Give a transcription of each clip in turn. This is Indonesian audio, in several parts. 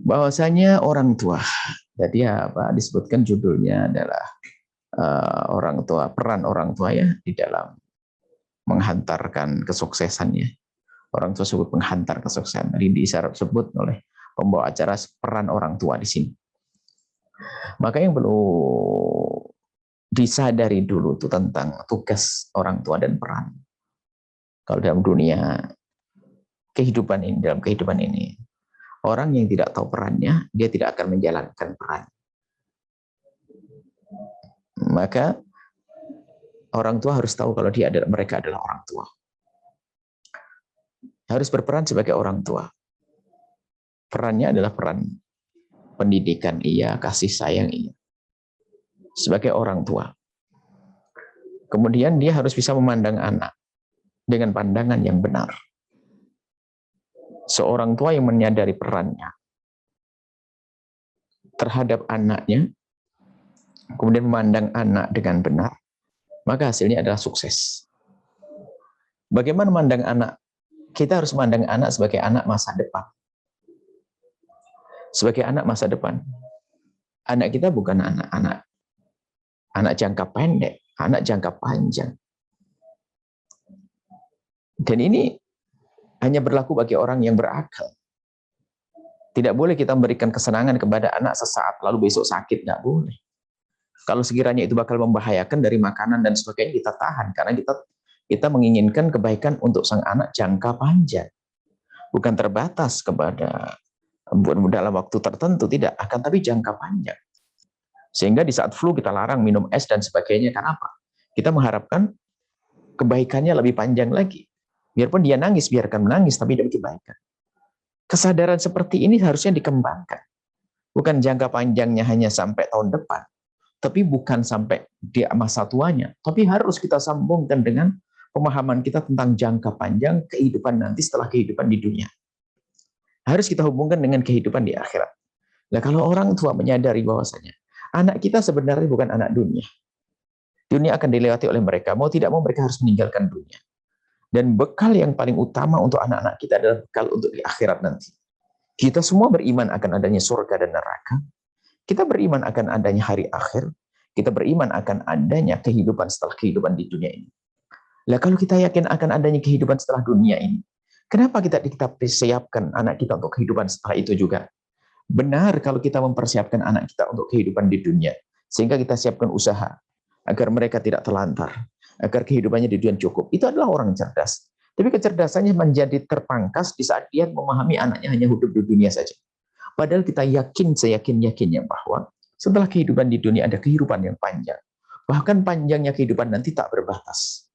bahwasanya orang tua. Jadi apa disebutkan judulnya adalah orang tua, peran orang tua ya di dalam menghantarkan kesuksesannya. Orang tua sebut penghantar kesuksesan. Jadi disebut oleh pembawa acara peran orang tua di sini. Maka yang perlu disadari dulu itu tentang tugas orang tua dan peran. Kalau dalam dunia kehidupan ini, dalam kehidupan ini, orang yang tidak tahu perannya, dia tidak akan menjalankan peran. Maka orang tua harus tahu kalau mereka adalah orang tua. Harus berperan sebagai orang tua. Perannya adalah peran pendidikan, iya, kasih sayang, iya. Sebagai orang tua. Kemudian dia harus bisa memandang anak dengan pandangan yang benar. Seorang tua yang menyadari perannya terhadap anaknya, kemudian memandang anak dengan benar, maka hasilnya adalah sukses. Bagaimana memandang anak? Kita harus memandang anak sebagai anak masa depan. Sebagai anak masa depan. Anak kita bukan anak jangka pendek, anak jangka panjang. Dan ini hanya berlaku bagi orang yang berakal. Tidak boleh kita memberikan kesenangan kepada anak sesaat lalu besok sakit, nggak boleh. Kalau sekiranya itu bakal membahayakan dari makanan dan sebagainya, kita tahan karena kita menginginkan kebaikan untuk sang anak jangka panjang, bukan terbatas kepada dalam waktu tertentu, tidak, akan tapi jangka panjang. Sehingga di saat flu kita larang minum es dan sebagainya. Kenapa? Kita mengharapkan kebaikannya lebih panjang lagi. Biarpun dia nangis, biarkan menangis, tapi demi kebaikan. Kesadaran seperti ini harusnya dikembangkan. Bukan jangka panjangnya hanya sampai tahun depan, tapi bukan sampai di masa tuanya, tapi harus kita sambungkan dengan pemahaman kita tentang jangka panjang kehidupan nanti setelah kehidupan di dunia. Harus kita hubungkan dengan kehidupan di akhirat. Nah, kalau orang tua menyadari bahwasanya anak kita sebenarnya bukan anak dunia. Dunia akan dilewati oleh mereka. Mau tidak mau mereka harus meninggalkan dunia. Dan bekal yang paling utama untuk anak-anak kita adalah bekal untuk di akhirat nanti. Kita semua beriman akan adanya surga dan neraka. Kita beriman akan adanya hari akhir. Kita beriman akan adanya kehidupan setelah kehidupan di dunia ini. Nah, kalau kita yakin akan adanya kehidupan setelah dunia ini, kenapa kita persiapkan anak kita untuk kehidupan setelah itu juga? Benar kalau kita mempersiapkan anak kita untuk kehidupan di dunia, sehingga kita siapkan usaha agar mereka tidak terlantar, agar kehidupannya di dunia cukup. Itu adalah orang cerdas. Tapi kecerdasannya menjadi terpangkas di saat dia memahami anaknya hanya hidup di dunia saja. Padahal kita yakin, seyakin-yakinnya bahwa setelah kehidupan di dunia ada kehidupan yang panjang. Bahkan panjangnya kehidupan nanti tak berbatas.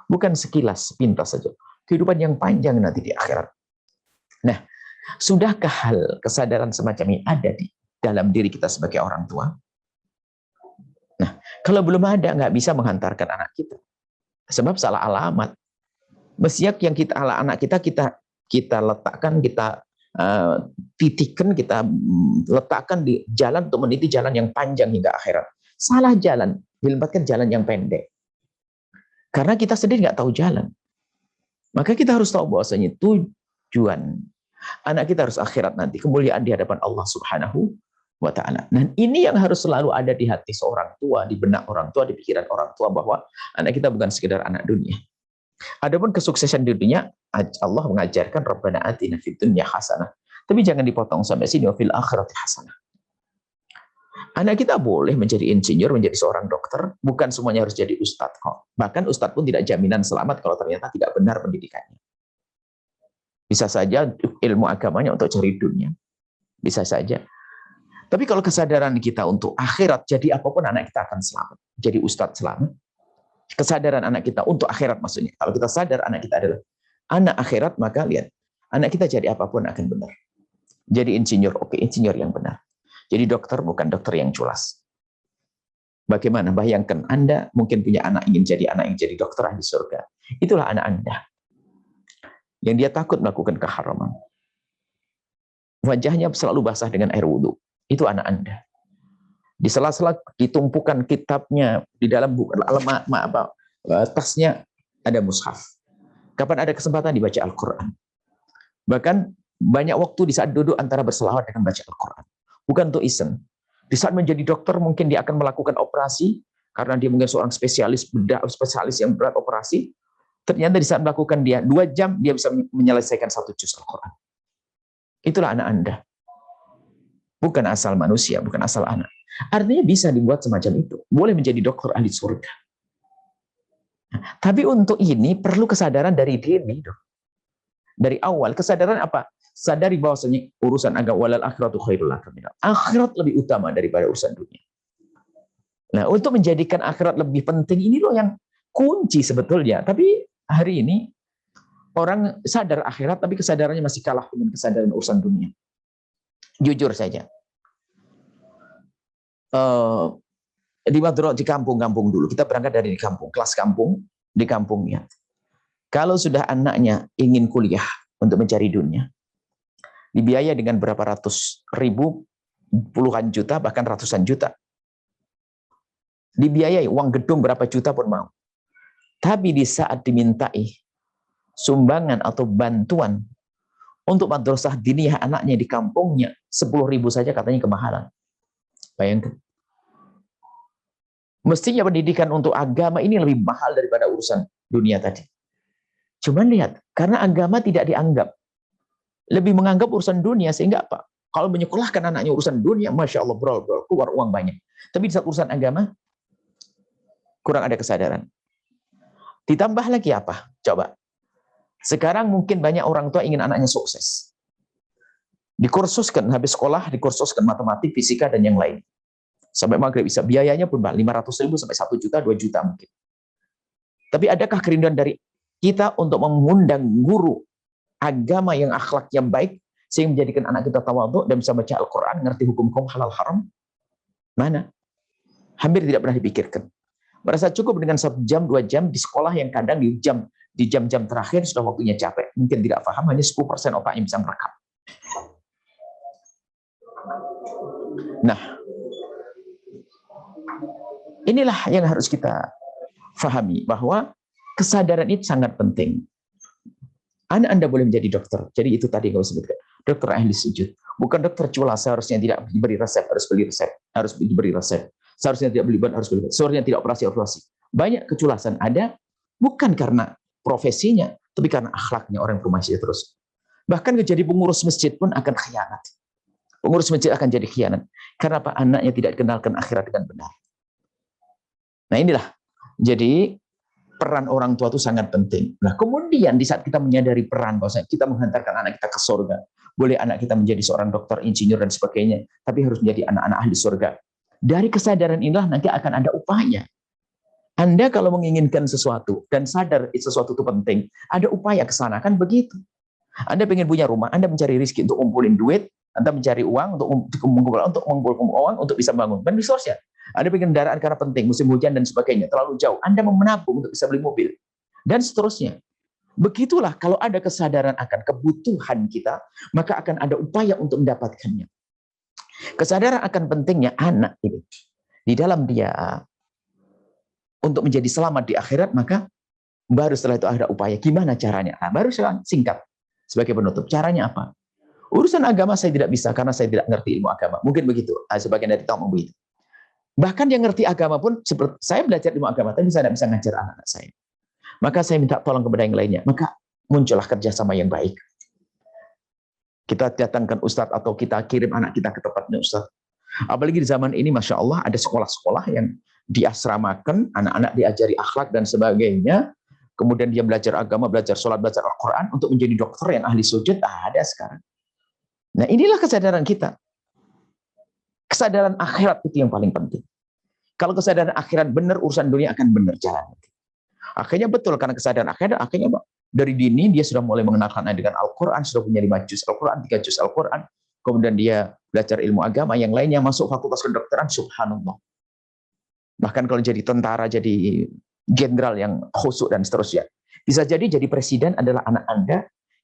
Bukan sekilas, sepintas saja. Kehidupan yang panjang nanti di akhirat. Nah, sudahkah hal kesadaran semacam ini ada di dalam diri kita sebagai orang tua? Nah, kalau belum ada, nggak bisa menghantarkan anak kita. Sebab salah alamat. Mestinya yang anak kita letakkan, kita titikkan, kita letakkan di jalan untuk meniti jalan yang panjang hingga akhirat. Salah jalan, dilempatkan jalan yang pendek. Karena kita sendiri nggak tahu jalan. Maka kita harus tahu bahwasanya tujuan anak kita harus akhirat nanti, kemuliaan di hadapan Allah Subhanahu wa Ta'ala. Dan ini yang harus selalu ada di hati seorang tua, di benak orang tua, di pikiran orang tua, bahwa anak kita bukan sekedar anak dunia. Adapun kesuksesan di dunia, Allah mengajarkan Rabbana atina fid dunya hasanah. Tapi jangan dipotong sampai sini, wa fil akhirati hasanah. Anak kita boleh menjadi insinyur, menjadi seorang dokter, bukan semuanya harus jadi ustadz kok. Bahkan ustadz pun tidak jaminan selamat kalau ternyata tidak benar pendidikannya. Bisa saja ilmu agamanya untuk cari dunia. Bisa saja. Tapi kalau kesadaran kita untuk akhirat, jadi apapun anak kita akan selamat. Jadi ustadz selamat. Kesadaran anak kita untuk akhirat maksudnya. Kalau kita sadar anak kita adalah anak akhirat, maka lihat, anak kita jadi apapun akan benar. Jadi insinyur, oke, insinyur yang benar. Jadi dokter, bukan dokter yang culas. Bagaimana? Bayangkan Anda mungkin punya anak ingin jadi dokter di surga. Itulah anak Anda. Yang dia takut melakukan keharaman. Wajahnya selalu basah dengan air wudhu. Itu anak Anda. Di sela-sela ditumpukan kitabnya, di dalam tasnya ada mushaf. Kapan ada kesempatan dibaca Al-Quran. Bahkan banyak waktu di saat duduk antara berselawat dengan baca Al-Quran. Bukan untuk iseng. Di saat menjadi dokter mungkin dia akan melakukan operasi, karena dia mungkin seorang spesialis bedah, spesialis yang berat operasi. Ternyata di saat melakukan dia 2 jam, dia bisa menyelesaikan 1 juz Al-Quran. Itulah anak Anda. Bukan asal manusia, bukan asal anak. Artinya bisa dibuat semacam itu. Boleh menjadi dokter ahli surga. Tapi untuk ini perlu kesadaran dari diri. Dari awal, kesadaran apa? Sadari bahwasanya urusan agama walal akhiratu khairul laka minal. Akhirat lebih utama daripada urusan dunia. Nah, untuk menjadikan akhirat lebih penting, ini loh yang kunci sebetulnya. Tapi hari ini orang sadar akhirat, tapi kesadarannya masih kalah dengan kesadaran urusan dunia. Jujur saja. Di Madura, di kampung-kampung dulu. Kita berangkat dari kampung, kelas kampung, di kampungnya. Kalau sudah anaknya ingin kuliah untuk mencari dunia, dibiayai dengan berapa ratus ribu, puluhan juta, bahkan ratusan juta. Dibiayai, uang gedung berapa juta pun mau. Tapi di saat dimintai sumbangan atau bantuan untuk madrasah diniyah anaknya di kampungnya, 10.000 saja katanya kemahalan. Bayangkan. Mestinya pendidikan untuk agama ini lebih mahal daripada urusan dunia tadi. Cuman lihat, karena agama tidak dianggap. Lebih menganggap urusan dunia, sehingga apa? Kalau menyekolahkan anaknya urusan dunia, Masya Allah, bro, keluar uang banyak. Tapi di saat urusan agama, kurang ada kesadaran. Ditambah lagi apa? Coba. Sekarang mungkin banyak orang tua ingin anaknya sukses. Dikursuskan, habis sekolah, dikursuskan matematik, fisika, dan yang lain. Sampai maghrib bisa. Biayanya pun 500.000 sampai 1 juta, 2 juta mungkin. Tapi adakah kerinduan dari kita untuk mengundang guru agama yang akhlaknya baik, sehingga menjadikan anak kita tawadhu dan bisa baca Al-Quran, ngerti hukum halal haram? Mana? Hampir tidak pernah dipikirkan. Merasa cukup dengan 1 jam, 2 jam di sekolah yang kadang di jam-jam terakhir sudah waktunya capek. Mungkin tidak paham, hanya 10% otaknya bisa merekam. Nah, inilah yang harus kita fahami, bahwa kesadaran itu sangat penting. Anak Anda boleh menjadi dokter. Jadi itu tadi yang saya sebutkan. Dokter ahli sujud. Bukan dokter cula, seharusnya tidak diberi resep, harus beli resep. Harus diberi resep. Seharusnya tidak beli obat, harus beli obat. Seharusnya tidak operasi. Banyak keculasan ada, bukan karena profesinya, tapi karena akhlaknya orang rumah saja terus. Bahkan jadi pengurus masjid pun akan khianat. Pengurus masjid akan jadi khianat. Karena apa? Anaknya tidak dikenalkan akhirat dengan benar. Nah inilah. Jadi peran orang tua itu sangat penting. Nah, kemudian di saat kita menyadari peran bahwa kita menghantarkan anak kita ke surga, boleh anak kita menjadi seorang dokter, insinyur dan sebagainya, tapi harus menjadi anak-anak ahli surga. Dari kesadaran inilah nanti akan ada upaya. Anda kalau menginginkan sesuatu dan sadar sesuatu itu penting, ada upaya ke sana, kan begitu. Anda pengen punya rumah, Anda mencari rezeki untuk ngumpulin duit, Anda mencari uang untuk mengumpulkan uang untuk bisa bangun. Dan resource-nya. Ada pengen kendaraan karena penting, musim hujan dan sebagainya, terlalu jauh. Anda mau menabung untuk bisa beli mobil. Dan seterusnya. Begitulah kalau ada kesadaran akan kebutuhan kita, maka akan ada upaya untuk mendapatkannya. Kesadaran akan pentingnya anak ini. Di dalam dia untuk menjadi selamat di akhirat, maka baru setelah itu ada upaya. Gimana caranya? Nah, baru singkat sebagai penutup. Caranya apa? Urusan agama saya tidak bisa karena saya tidak ngerti ilmu agama. Mungkin begitu. Sebagian dari tamu begitu. Bahkan yang ngerti agama pun, seperti saya belajar ilmu agama, tapi saya tidak bisa ngajar anak-anak saya. Maka saya minta tolong kepada yang lainnya. Maka muncullah kerjasama yang baik. Kita datangkan ustadz atau kita kirim anak kita ke tempatnya ustadz. Apalagi di zaman ini, Masya Allah, ada sekolah-sekolah yang diasramakan, anak-anak diajari akhlak dan sebagainya. Kemudian dia belajar agama, belajar sholat, belajar Al-Quran untuk menjadi dokter yang ahli sujud. Ada sekarang. Nah inilah kesadaran kita. Kesadaran akhirat itu yang paling penting. Kalau kesadaran akhirat benar, urusan dunia akan benar jalan. Akhirnya betul, karena kesadaran akhirat, akhirnya dari dini dia sudah mulai mengenalkan dengan Al-Quran, sudah punya 5 juz Al-Quran, 3 juz Al-Quran, kemudian dia belajar ilmu agama, yang lainnya masuk fakultas kedokteran, subhanallah. Bahkan kalau jadi tentara, jadi jenderal yang khusyuk dan seterusnya. Bisa jadi presiden adalah anak Anda,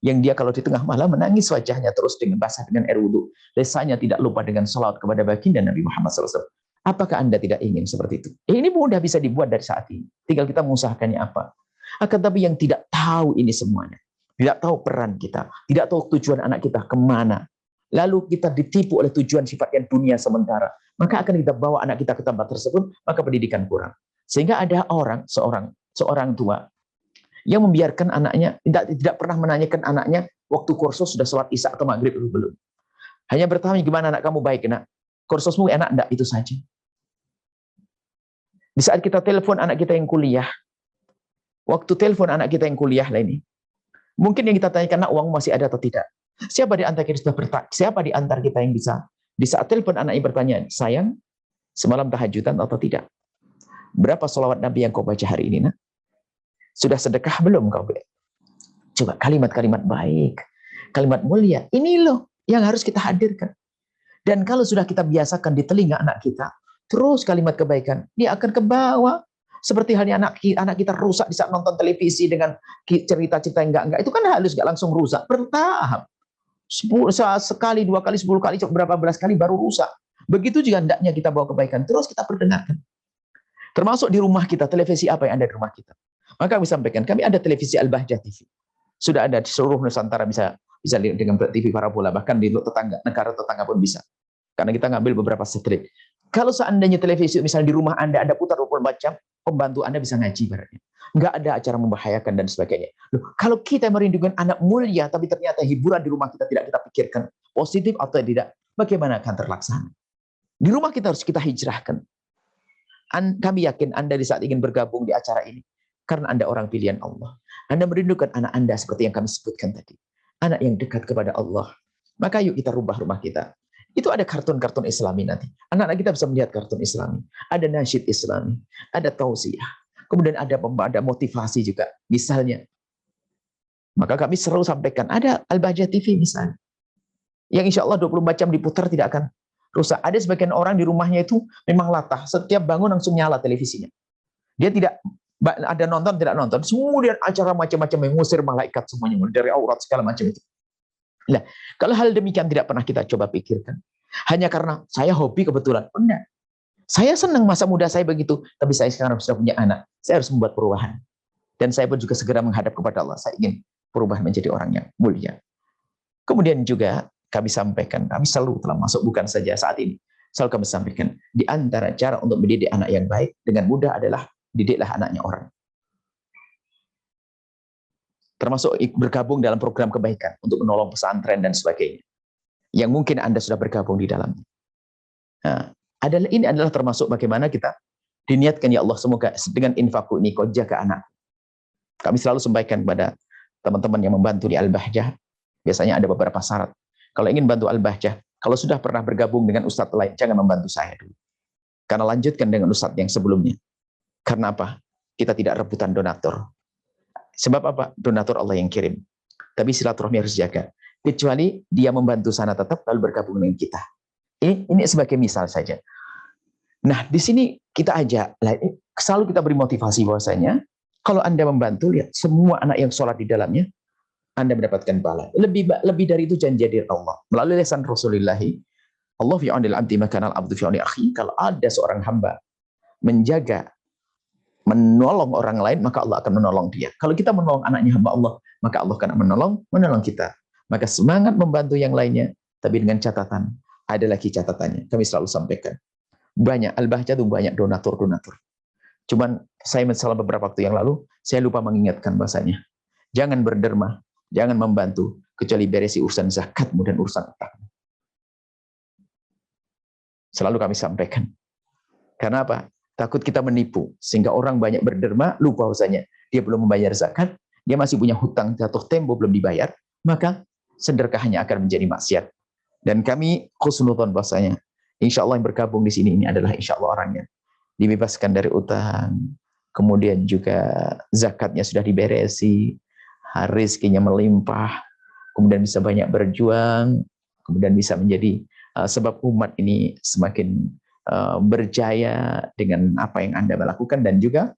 yang dia kalau di tengah malam menangis wajahnya terus dengan basah dengan air wudhu. Lesanya tidak lupa dengan salat kepada baginda Nabi Muhammad SAW. Apakah Anda tidak ingin seperti itu? Ini mudah bisa dibuat dari saat ini. Tinggal kita mengusahakannya apa. Akan tapi yang tidak tahu ini semuanya. tidak tahu peran kita, tidak tahu tujuan anak kita kemana. Lalu kita ditipu oleh tujuan sifatnya dunia sementara, maka akan kita bawa anak kita ke tempat tersebut, maka pendidikan kurang. Sehingga ada seorang tua yang membiarkan anaknya, tidak pernah menanyakan anaknya waktu kursus sudah sholat isya atau maghrib atau belum. Hanya bertanya, gimana anak kamu, baik nak? Kursusmu enak enggak? Itu saja. Di saat kita telepon anak kita yang kuliah, waktu telepon anak kita yang kuliah lah ini, mungkin yang kita tanyakan, nak, uang masih ada atau tidak? Siapa di antara kita sudah bertanya? Siapa di antara kita yang bisa di saat telepon anaknya bertanya, sayang, semalam tahajudan atau tidak? Berapa sholawat Nabi yang kau baca hari ini, nak? Sudah sedekah belum kau? Coba kalimat-kalimat baik, kalimat mulia. Ini loh yang harus kita hadirkan. Dan kalau sudah kita biasakan di telinga anak kita, terus kalimat kebaikan, dia akan ke bawah. Seperti halnya anak kita rusak di saat nonton televisi dengan cerita-cerita yang enggak. Itu kan halus, enggak langsung rusak. Bertahap. Sekali, 2 kali, 10 kali, berapa belas kali baru rusak. Begitu juga hendaknya kita bawa kebaikan. Terus kita perdengarkan. Termasuk di rumah kita, televisi apa yang ada di rumah kita. Maka kami sampaikan, kami ada televisi Al-Bahjah TV. Sudah ada di seluruh Nusantara, bisa lihat dengan TV parabola, bahkan di tetangga, negara tetangga pun bisa. Karena kita ngambil beberapa satelit. Kalau seandainya televisi misalnya di rumah Anda ada putar 24 jam, pembantu Anda bisa ngaji berarti. Nggak ada acara membahayakan dan sebagainya. Loh, kalau kita merindukan anak mulia, tapi ternyata hiburan di rumah kita tidak kita pikirkan positif atau tidak, bagaimana akan terlaksana? Di rumah kita harus kita hijrahkan. Kami yakin Anda di saat ingin bergabung di acara ini, karena Anda orang pilihan Allah. Anda merindukan anak Anda seperti yang kami sebutkan tadi. Anak yang dekat kepada Allah. Maka yuk kita rubah rumah kita. Itu ada kartun-kartun Islami nanti. Anak-anak kita bisa melihat kartun Islami. Ada nasyid Islami. Ada tausiah. Kemudian ada motivasi juga. Misalnya. Maka kami selalu sampaikan. Ada Al-Bahjah TV misalnya. Yang insya Allah 24 jam diputar tidak akan rusak. Ada sebagian orang di rumahnya itu memang latah. Setiap bangun langsung nyala televisinya. Dia tidak ada nonton, tidak nonton. Kemudian acara macam-macam yang mengusir malaikat semuanya. Dari aurat segala macam itu. Nah, kalau hal demikian tidak pernah kita coba pikirkan. Hanya karena saya hobi kebetulan. Enggak. Saya senang masa muda saya begitu. Tapi saya sekarang sudah punya anak. Saya harus membuat perubahan. Dan saya pun juga segera menghadap kepada Allah. Saya ingin perubahan menjadi orang yang mulia. Kemudian juga kami sampaikan. Kami selalu telah masuk, bukan saja saat ini. Selalu kami sampaikan. Di antara cara untuk mendidik anak yang baik dengan mudah adalah didiklah anaknya orang. Termasuk bergabung dalam program kebaikan untuk menolong pesantren dan sebagainya. Yang mungkin Anda sudah bergabung di dalamnya. Nah, ini adalah termasuk bagaimana kita diniatkan, ya Allah, semoga dengan infakku ini kau jaga anak. Kami selalu sampaikan kepada teman-teman yang membantu di Al-Bahjah, biasanya ada beberapa syarat. Kalau ingin bantu Al-Bahjah, kalau sudah pernah bergabung dengan ustadz lain, jangan membantu saya dulu. Karena lanjutkan dengan ustadz yang sebelumnya. Karena apa? Kita tidak rebutan donatur. Sebab apa? Donatur Allah yang kirim. Tapi silaturahmi harus jaga. Kecuali dia membantu sana tetap, lalu bergabung dengan kita. Ini sebagai misal saja. Nah, di sini kita ajak, selalu kita beri motivasi bahwasanya, kalau Anda membantu, lihat, semua anak yang sholat di dalamnya, Anda mendapatkan pahala. Lebih dari itu janji dari Allah. Melalui lisan Rasulullah, Allah fi'anil abdi makanal abdu fi'anil akhi. Kalau ada seorang hamba menjaga, menolong orang lain, maka Allah akan menolong dia. Kalau kita menolong anaknya hamba Allah, maka Allah akan menolong kita. Maka semangat membantu yang lainnya, tapi dengan catatan. Ada lagi catatannya. Kami selalu sampaikan. Banyak, Al-Bahjah itu banyak donatur-donatur. Cuman saya selama beberapa waktu yang lalu, saya lupa mengingatkan bahasanya. Jangan berderma, jangan membantu, kecuali beresi urusan zakatmu dan urusan utakmu. Selalu kami sampaikan. Karena apa? Takut kita menipu, sehingga orang banyak berderma, lupa bahwasanya dia belum membayar zakat, dia masih punya hutang jatuh tempo belum dibayar, maka sedekahnya akan menjadi maksiat. Dan kami khusnudzon bahwasanya, insya Allah yang bergabung di sini ini adalah insya Allah orangnya dibebaskan dari utang, kemudian juga zakatnya sudah diberesi, rezekinya melimpah, kemudian bisa banyak berjuang, kemudian bisa menjadi sebab umat ini semakin berjaya dengan apa yang Anda lakukan, dan juga